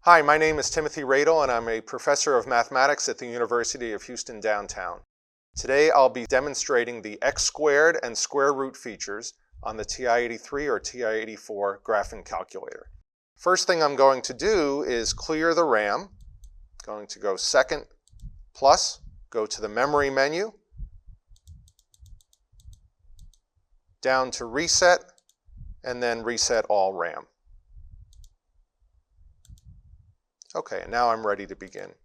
Hi, my name is Timothy Radel and I'm a professor of mathematics at the University of Houston Downtown. Today I'll be demonstrating the x-squared and square root features on the TI-83 or TI-84 graphing calculator. First thing I'm going to do is clear the RAM. Going to go second plus, go to the memory menu, down to reset, and then reset all RAM. Okay, and now I'm ready to begin.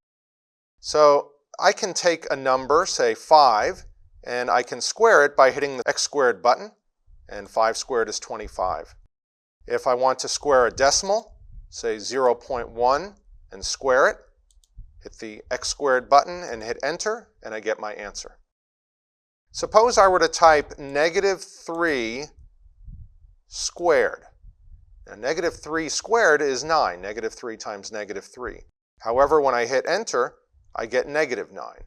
So I can take a number, say 5, and I can square it by hitting the x squared button, and 5 squared is 25. If I want to square a decimal, say 0.1, and square it, hit the x squared button and hit enter, and I get my answer. Suppose I were to type -3 squared. Now, -3 squared is 9. -3 times -3. However, when I hit enter, I get -9.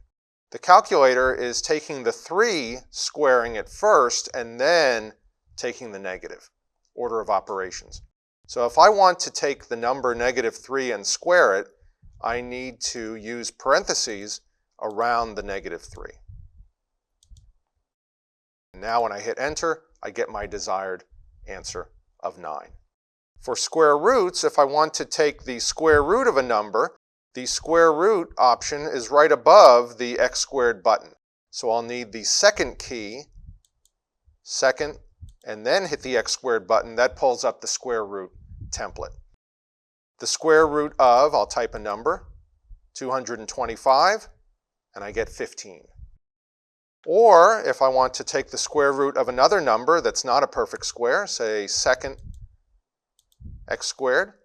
The calculator is taking the 3, squaring it first, and then taking the negative. Order of operations. So if I want to take the number -3 and square it, I need to use parentheses around the -3. Now when I hit enter, I get my desired answer of 9. For square roots, if I want to take the square root of a number, the square root option is right above the x squared button. So I'll need the second key, second, and then hit the x squared button. That pulls up the square root template. The square root of, I'll type a number, 225, and I get 15. Or if I want to take the square root of another number that's not a perfect square, say second x squared,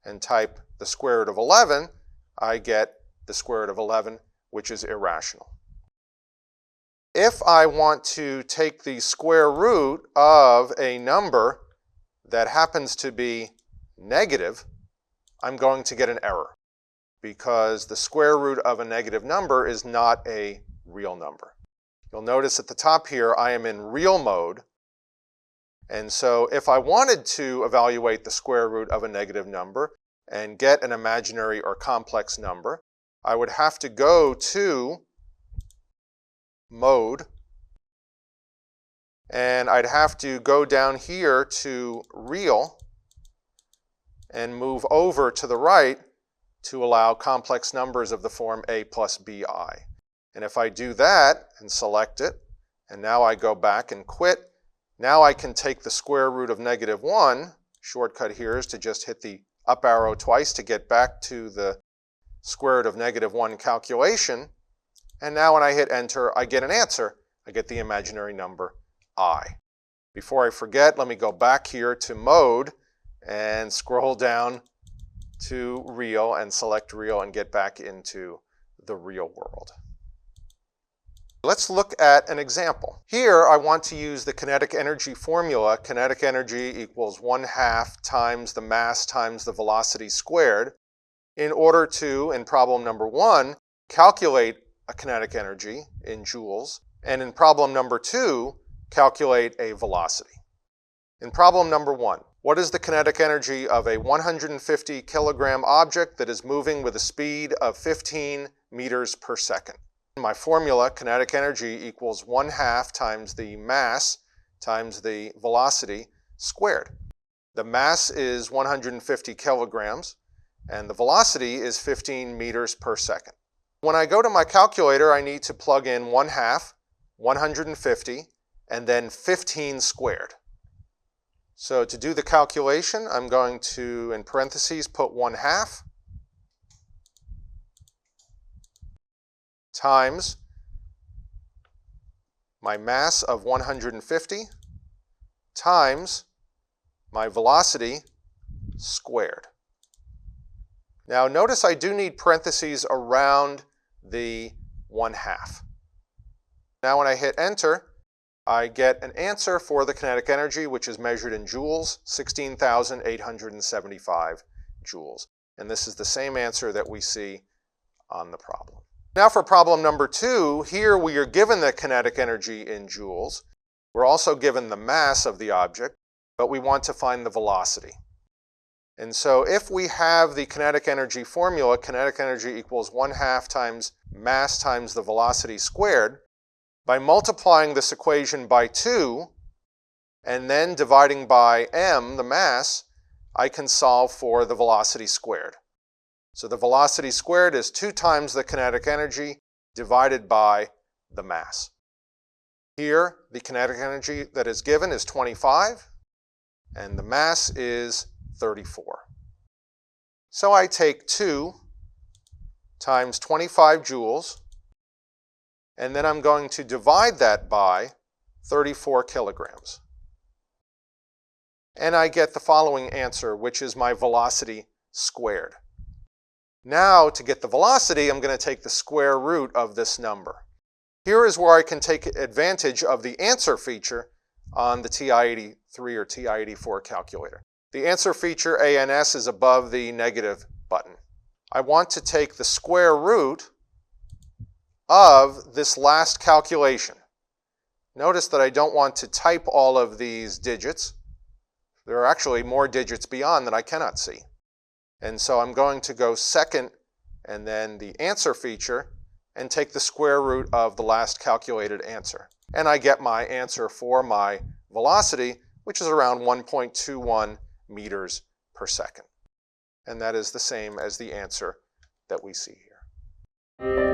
and type the square root of 11, I get the square root of 11, which is irrational. If I want to take the square root of a number that happens to be negative, I'm going to get an error because the square root of a negative number is not a real number. You'll notice at the top here I am in real mode. And so if I wanted to evaluate the square root of a negative number and get an imaginary or complex number, I would have to go to mode, and I'd have to go down here to real and move over to the right to allow complex numbers of the form a plus bi. And if I do that and select it, and now I go back and quit, now I can take the square root of -1, shortcut here is to just hit the up arrow twice to get back to the square root of -1 calculation, and now when I hit enter, I get an answer. I get the imaginary number I. Before I forget, let me go back here to mode and scroll down to real and select real and get back into the real world. Let's look at an example. Here I want to use the kinetic energy formula. Kinetic energy equals 1/2 times the mass times the velocity squared in order to, in problem number 1, calculate a kinetic energy in joules, and in problem number 2, calculate a velocity. In problem number 1, what is the kinetic energy of a 150 kilogram object that is moving with a speed of 15 meters per second? My formula, kinetic energy equals 1/2 times the mass times the velocity squared. The mass is 150 kilograms and the velocity is 15 meters per second. When I go to my calculator, I need to plug in 1/2, 150, and then 15 squared. So to do the calculation, I'm going to, in parentheses, put 1/2 times my mass of 150 times my velocity squared. Now notice I do need parentheses around the 1/2. Now when I hit enter, I get an answer for the kinetic energy, which is measured in joules, 16,875 joules. And this is the same answer that we see on the problem. Now for problem number 2, here we are given the kinetic energy in joules. We're also given the mass of the object, but we want to find the velocity. And so if we have the kinetic energy formula, kinetic energy equals 1/2 times mass times the velocity squared, by multiplying this equation by 2 and then dividing by m, the mass, I can solve for the velocity squared. So the velocity squared is 2 times the kinetic energy divided by the mass. Here, the kinetic energy that is given is 25, and the mass is 34. So I take 2 times 25 joules, and then I'm going to divide that by 34 kilograms. And I get the following answer, which is my velocity squared. Now, to get the velocity, I'm going to take the square root of this number. Here is where I can take advantage of the answer feature on the TI-83 or TI-84 calculator. The answer feature, ANS, is above the negative button. I want to take the square root of this last calculation. Notice that I don't want to type all of these digits. There are actually more digits beyond that I cannot see. And so I'm going to go second and then the answer feature and take the square root of the last calculated answer. And I get my answer for my velocity, which is around 1.21 meters per second. And that is the same as the answer that we see here.